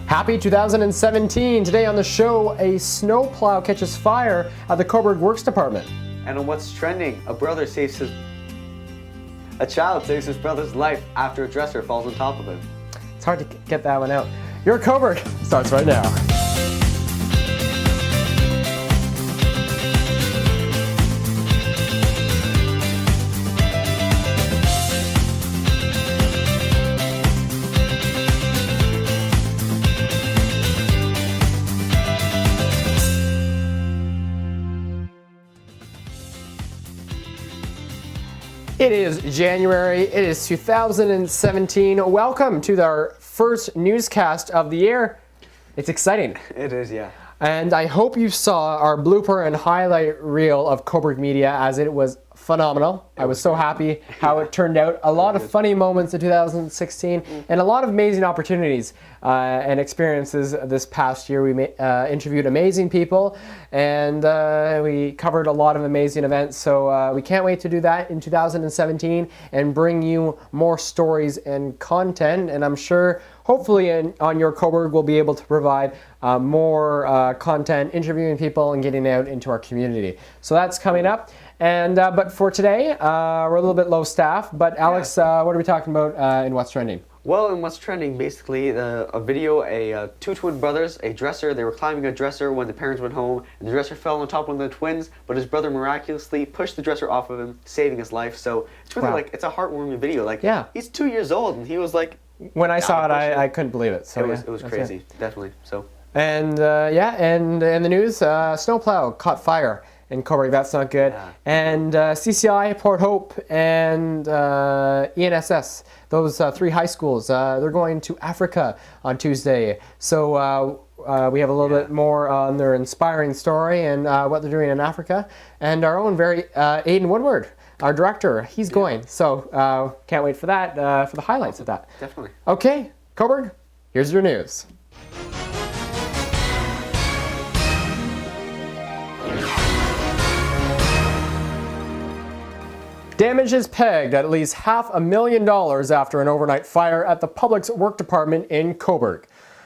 Happy 2017! Today on the show, a snowplow catches fire at the Cobourg Works Department. And on what's trending, a child saves his brother's life after a dresser falls on top of him. It's hard to get that one out. Your Cobourg starts right now. It is January, it is 2017. Welcome to our first newscast of the year. It's exciting. It is, yeah. And I hope you saw our blooper and highlight reel of Cobourg Media, as it was phenomenal. I was so happy how it turned out. A lot of funny moments in 2016 and a lot of amazing opportunities and experiences this past year. We interviewed amazing people and we covered a lot of amazing events. So we can't wait to do that in 2017 and bring you more stories and content. And I'm sure, hopefully on your Cobourg, we'll be able to provide more content, interviewing people and getting out into our community. So that's coming up. And but for today, we're a little bit low staff. But Alex, what are we talking about in What's Trending? Well, in What's Trending, basically, a video, two twin brothers, a dresser. They were climbing a dresser when the parents went home, and the dresser fell on top of one of the twins, but his brother miraculously pushed the dresser off of him, saving his life. So it's really like, it's a heartwarming video. Like, he's 2 years old, and he was like... When I saw it, I couldn't believe it. So it was crazy, definitely. So. And and in the news, snowplow caught fire in Cobourg. That's not good. Yeah. And CCI, Port Hope, and ENSS, those three high schools, they're going to Africa on Tuesday. So we have a little bit more on their inspiring story and what they're doing in Africa. And our own very Aidan Woodward, our director, he's going. So can't wait for that, for the highlights of that. Definitely. Okay, Cobourg, here's your news. Damage is pegged at least $500,000 after an overnight fire at the Public Works Department in Cobourg.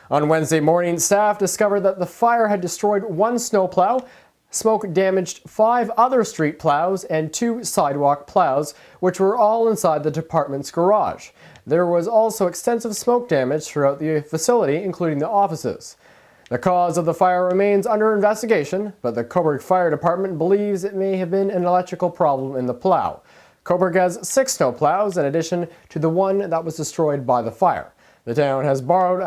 On Wednesday morning, staff discovered that the fire had destroyed one snowplow, smoke damaged 5 other street plows and 2 sidewalk plows, which were all inside the department's garage. There was also extensive smoke damage throughout the facility, including the offices. The cause of the fire remains under investigation, but the Cobourg Fire Department believes it may have been an electrical problem in the plow. Cobourg has 6 snowplows in addition to the one that was destroyed by the fire. The town has borrowed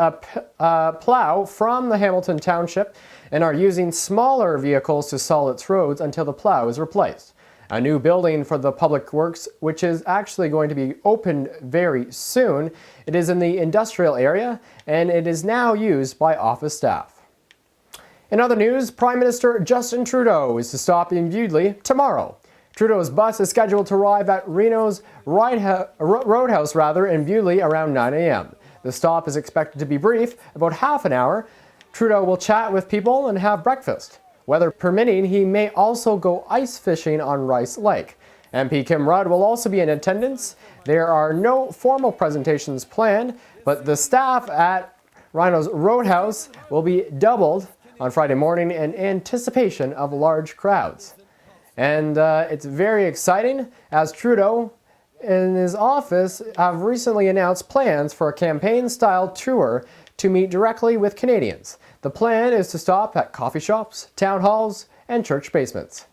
a plow from the Hamilton Township and are using smaller vehicles to saw its roads until the plow is replaced. A new building for the Public Works, which is actually going to be opened very soon. It is in the industrial area and it is now used by office staff. In other news, Prime Minister Justin Trudeau is to stop in Bewdley tomorrow. Trudeau's bus is scheduled to arrive at Reno's Roadhouse in Bewdley around 9 a.m. The stop is expected to be brief, about half an hour. Trudeau will chat with people and have breakfast. Weather permitting, he may also go ice fishing on Rice Lake. MP Kim Rudd will also be in attendance. There are no formal presentations planned, but the staff at Reno's Roadhouse will be doubled on Friday morning in anticipation of large crowds. And it's very exciting, as Trudeau in his office have recently announced plans for a campaign-style tour to meet directly with Canadians. The plan is to stop at coffee shops, town halls, and church basements.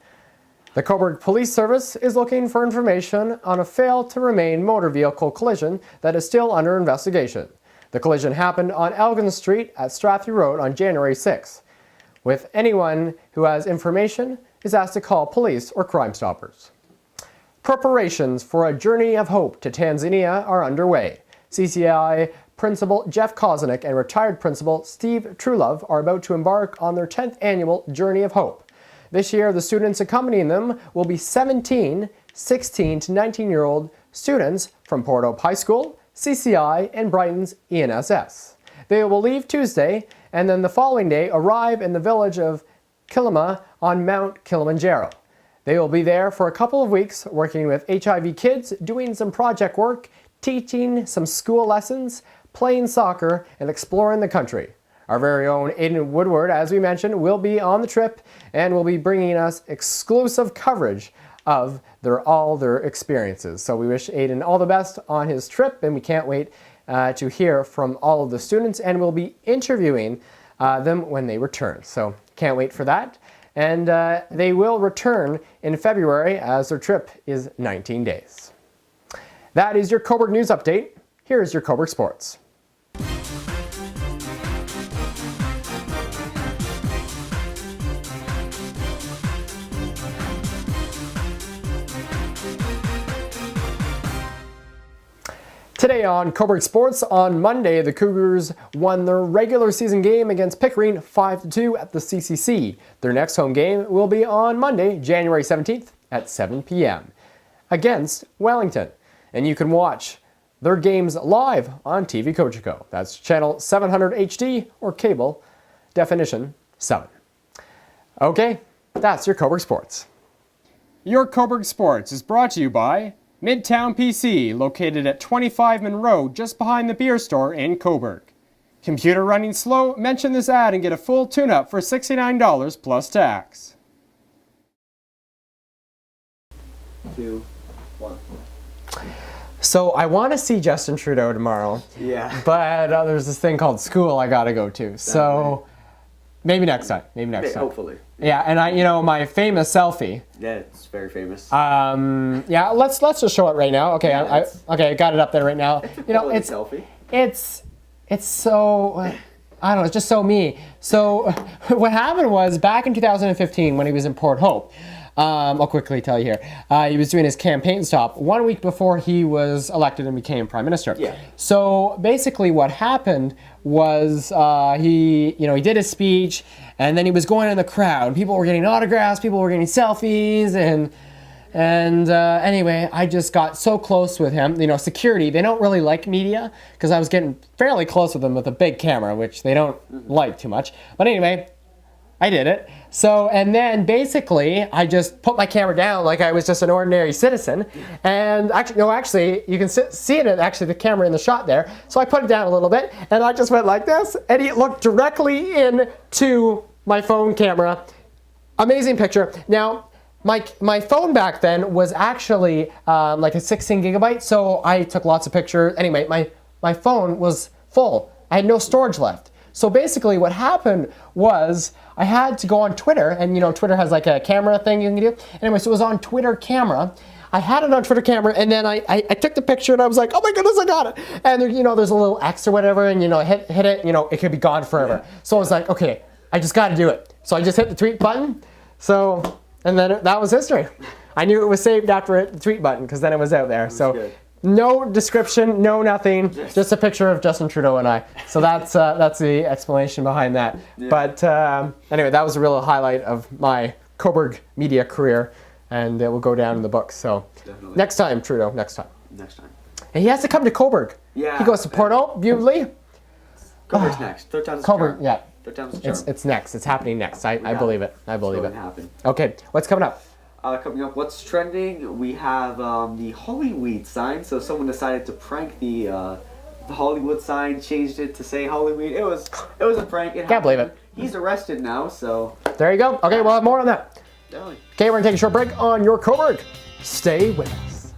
The Cobourg Police Service is looking for information on a failed-to-remain motor vehicle collision that is still under investigation. The collision happened on Elgin Street at Strathie Road on January 6th. With anyone who has information is asked to call police or Crime Stoppers. Preparations for a journey of hope to Tanzania are underway. CCI Principal Jeff Kozanek and retired Principal Steve Trulove are about to embark on their 10th annual Journey of Hope. This year, the students accompanying them will be 16 to 19-year-old students from Port Hope High School, CCI, and Brighton's ENSS. They will leave Tuesday and then the following day arrive in the village of Kilima on Mount Kilimanjaro. They will be there for a couple of weeks working with HIV kids, doing some project work, teaching some school lessons, playing soccer, and exploring the country. Our very own Aidan Woodward, as we mentioned, will be on the trip and will be bringing us exclusive coverage of all their experiences. So we wish Aidan all the best on his trip, and we can't wait to hear from all of the students, and we'll be interviewing them when they return. So can't wait for that. And they will return in February as their trip is 19 days. That is your Cobourg News Update. Here's your Cobourg Sports. Today on Cobourg Sports, on Monday, the Cougars won their regular season game against Pickering 5-2 at the CCC. Their next home game will be on Monday, January 17th at 7 p.m. against Wellington. And you can watch their games live on TV Cogeco. That's channel 700 HD or cable definition 7. Okay, that's your Cobourg Sports. Your Cobourg Sports is brought to you by Midtown PC, located at 25 Monroe, just behind the beer store in Cobourg. Computer running slow? Mention this ad and get a full tune-up for $69 plus tax. 2, 1. So I want to see Justin Trudeau tomorrow. Yeah. But there's this thing called school I got to go to. So maybe next time. Maybe next time. Hopefully. Yeah, and my famous selfie. Yeah, it's very famous. Yeah, let's just show it right now. Okay, Yeah, I got it up there right now. It's a selfie. It's so I don't know, it's just so me. So what happened was back in 2015 when he was in Port Hope. I'll quickly tell you here. He was doing his campaign stop 1 week before he was elected and became Prime Minister. Yeah. So basically what happened was he did his speech, and then he was going in the crowd. People were getting autographs, people were getting selfies, and anyway, I just got so close with him. Security, they don't really like media, because I was getting fairly close with them with a big camera, which they don't like too much. But anyway, I did it. So, and then basically, I just put my camera down like I was just an ordinary citizen. And actually, you can see it, actually, the camera in the shot there. So I put it down a little bit, and I just went like this, and he looked directly into my phone camera. Amazing picture. Now, my phone back then was actually like a 16 gigabyte, so I took lots of pictures. Anyway, my phone was full. I had no storage left. So basically what happened was I had to go on Twitter, and Twitter has like a camera thing you can do. Anyway, so it was on Twitter camera. I had it on Twitter camera, and then I took the picture, and I was like, oh my goodness, I got it. And there's a little X or whatever, and hit it, it could be gone forever. Yeah. So I was like, okay, I just got to do it. So I just hit the tweet button. So, and then that was history. I knew it was saved after I hit the tweet button, because then it was out there. So. Good. No description, no nothing, just a picture of Justin Trudeau and I. So that's the explanation behind that. Yeah. But anyway, that was a real highlight of my Cobourg media career, and it will go down in the books. So definitely. Next time, Trudeau, next time. Next time. And he has to come to Cobourg. Yeah. He goes to Porto, Bewdley. Cobourg's next. Third time's Cobourg, yeah. Third time's the charm. It's next. It's happening next. I believe it. I believe it. Happen. Okay, what's coming up? Coming up, what's trending? We have the Hollyweed sign. So someone decided to prank the Hollywood sign, changed it to say Hollyweed. It was a prank. Can't believe it. He's arrested now, so. There you go. Okay, we'll have more on that. Definitely. Okay, we're gonna take a short break on your Cobourg. Stay with us.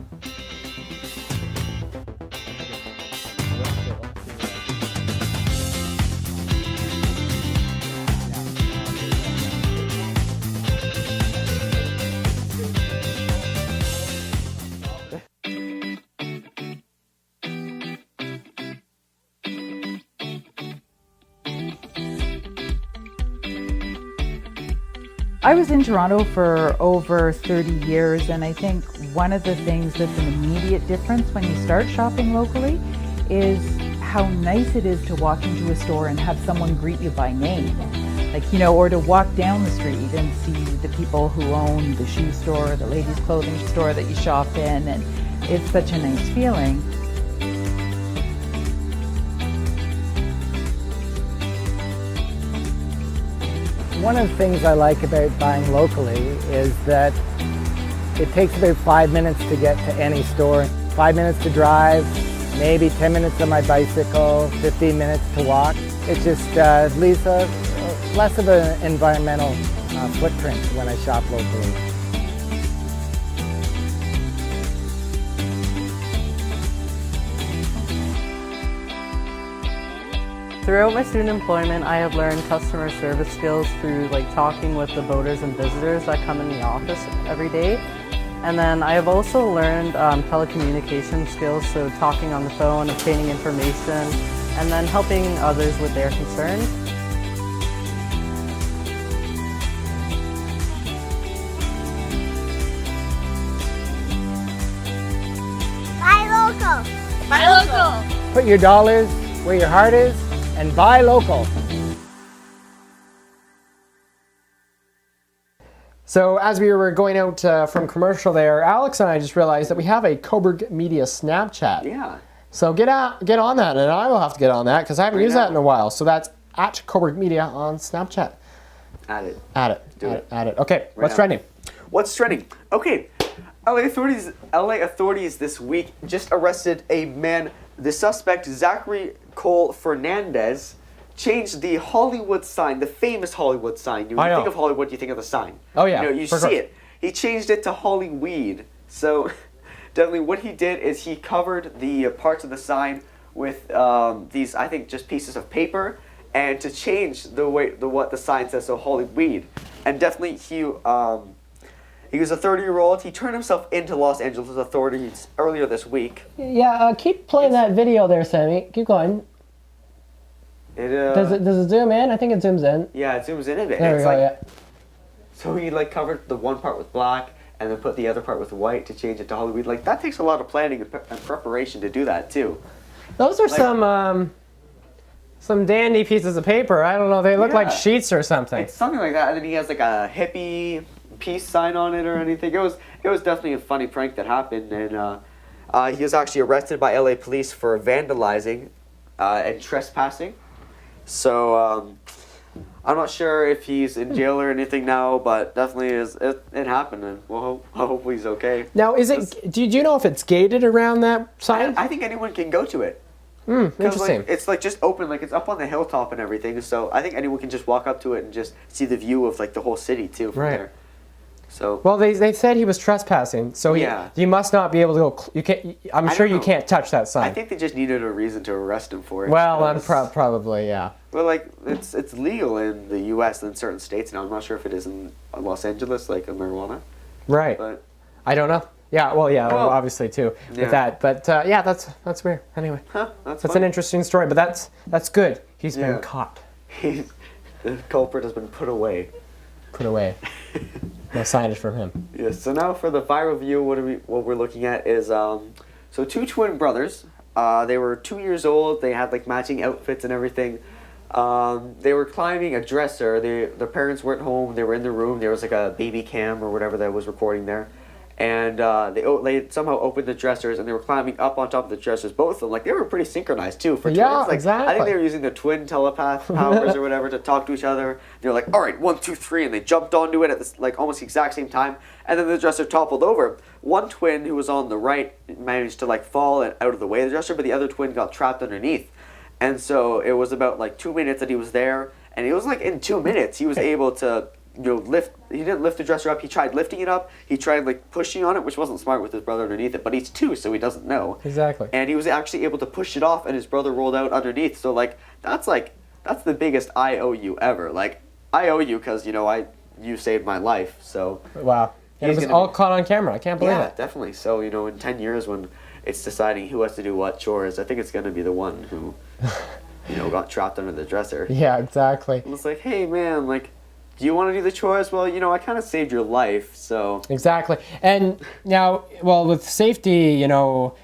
I was in Toronto for over 30 years, and I think one of the things that's an immediate difference when you start shopping locally is how nice it is to walk into a store and have someone greet you by name. Or to walk down the street and see the people who own the shoe store, the ladies' clothing store that you shop in, and it's such a nice feeling. One of the things I like about buying locally is that it takes about 5 minutes to get to any store. 5 minutes to drive, maybe 10 minutes on my bicycle, 15 minutes to walk. it just leaves a less of an environmental footprint when I shop locally. Throughout my student employment, I have learned customer service skills through talking with the boaters and visitors that come in the office every day. And then I have also learned telecommunication skills, so talking on the phone, obtaining information, and then helping others with their concerns. Buy local. Buy local. Put your dollars where your heart is and buy local. So as we were going out from commercial there, Alex and I just realized that we have a Cobourg Media Snapchat. Yeah. So get on that, and I will have to get on that because I haven't used that in a while. So that's at Cobourg Media on Snapchat. Add it. Add it. Do it. Add it. Okay, what's now. trending? What's trending? Okay, LA authorities this week just arrested a man. The suspect, Zachary Cole Fernandez, changed the Hollywood sign, the famous Hollywood sign. When you think of Hollywood, you think of the sign. Oh yeah, you see it. He changed it to Hollyweed. So definitely what he did is he covered the parts of the sign with these, I think, just pieces of paper, and to change what the sign says, so Hollyweed. And definitely he was a 30-year-old. He turned himself into Los Angeles authorities earlier this week. Yeah, keep playing that video there, Sammy. Keep going. Does it zoom in? I think it zooms in. Yeah, it zooms in a bit. There we go, yeah. So he covered the one part with black and then put the other part with white to change it to Hollywood. That takes a lot of planning and preparation to do that too. Those are some dandy pieces of paper. I don't know. They look like sheets or something. It's something like that. And then he has a hippie peace sign on it or anything. It was definitely a funny prank that happened, and he was actually arrested by LA police for vandalizing and trespassing. So I'm not sure if he's in jail or anything now, but definitely it happened, and hopefully he's okay. Now, do you know if it's gated around that sign? I think anyone can go to it. Interesting. It's just open, it's up on the hilltop and everything. So I think anyone can just walk up to it and just see the view of the whole city too from there. So well, they said he was trespassing, so you must not be able to go. You can't. I'm sure you can't touch that sign. I think they just needed a reason to arrest him for it. Well, probably yeah. Well, it's legal in the U.S. and certain states now. I'm not sure if it is in Los Angeles, marijuana. Right. But I don't know. Yeah. Well, yeah. Well, obviously too with that. But yeah, that's weird. Anyway, that's an interesting story. But that's good. He's been caught. The culprit has been put away. Put away. No signage from him. Yes. So now for the viral view, what we're looking at is so two twin brothers. They were 2 years old. They had matching outfits and everything. They were climbing a dresser. Their parents weren't home. They were in the room. There was a baby cam or whatever that was recording there. And they somehow opened the dressers, and they were climbing up on top of the dressers, both of them. They were pretty synchronized too for twins. Exactly. I think they were using their twin telepath powers or whatever to talk to each other. They were all right, 1, 2, 3, and they jumped onto it at this almost the exact same time. And then the dresser toppled over. One twin who was on the right managed to fall out of the way of the dresser, but the other twin got trapped underneath. And so it was about 2 minutes that he was there, and it was in 2 minutes he was able to lift. He didn't lift the dresser up. He tried lifting it up. He tried pushing on it, which wasn't smart with his brother underneath it. But he's 2, so he doesn't know. Exactly. And he was actually able to push it off, and his brother rolled out underneath. So that's the biggest I owe you ever. I owe you because you saved my life. So wow. And it was all caught on camera. I can't believe it. Yeah, definitely. So in 10 years when it's deciding who has to do what chores, I think it's going to be the one who got trapped under the dresser. Yeah, exactly. And it's hey man, do you want to do the chores? Well, I kind of saved your life, so... Exactly. And now, with safety,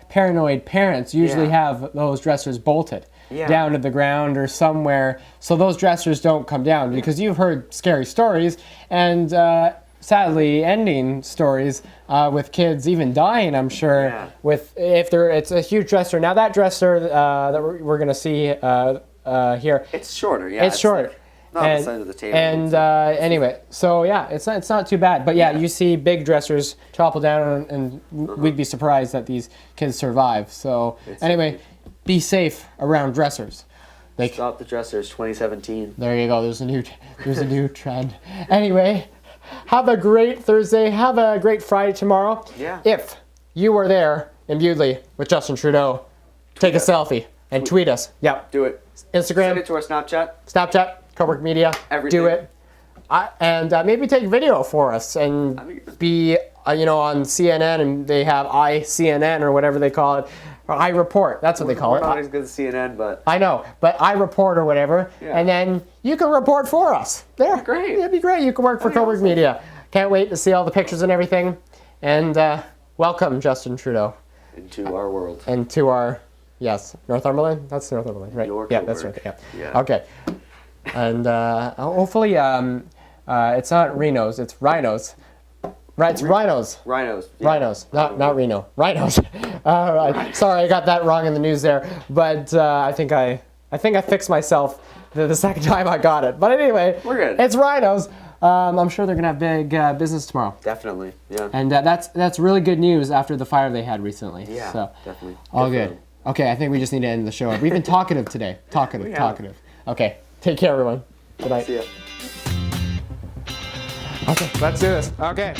paranoid parents usually have those dressers bolted down to the ground or somewhere, so those dressers don't come down, because you've heard scary stories, and sadly ending stories with kids even dying, I'm sure, it's a huge dresser. Now that dresser that we're going to see here... It's shorter, It's short. Not on the side of the table. And anyway, so yeah, it's not too bad. But yeah, you see big dressers topple down, and we'd be surprised that these kids survive. So anyway, be safe around dressers. Stop the Dressers 2017. There you go. There's a new trend. Anyway, have a great Thursday. Have a great Friday tomorrow. Yeah. If you were there in Bewdley with Justin Trudeau, take a selfie and tweet us. Yep. Do it. Instagram. Send it to our Snapchat. Snapchat. Cobourg Media. Everything. Do it. And maybe take video for us and be, on CNN, and they have iCNN or whatever they call it. Or iReport, that's what they call We're it. not as good as CNN, but... I know, but iReport or whatever, and then you can report for us. There, great. It'd be great. You can work for Cobourg Media. Can't wait to see all the pictures and everything. And welcome, Justin Trudeau. Into our world. And to our, Northumberland? That's Northumberland, right? Your Yeah, that's Cobourg. right. Yeah. Okay. And hopefully, it's not Rhinos, it's Rhinos. Right, it's Rhinos. Rhinos. Yeah. Rhinos, not Reno. Rhinos. Sorry, I got that wrong in the news there, but I think I fixed myself the second time I got it. But anyway, We're good. It's Rhinos. I'm sure they're gonna have big business tomorrow. Definitely, yeah. And that's really good news after the fire they had recently. Yeah, so, definitely. All good. Okay, I think we just need to end the show. We've been talkative today. Talkative. Okay, take care, everyone. Good night. See ya. Okay, let's do this. Okay.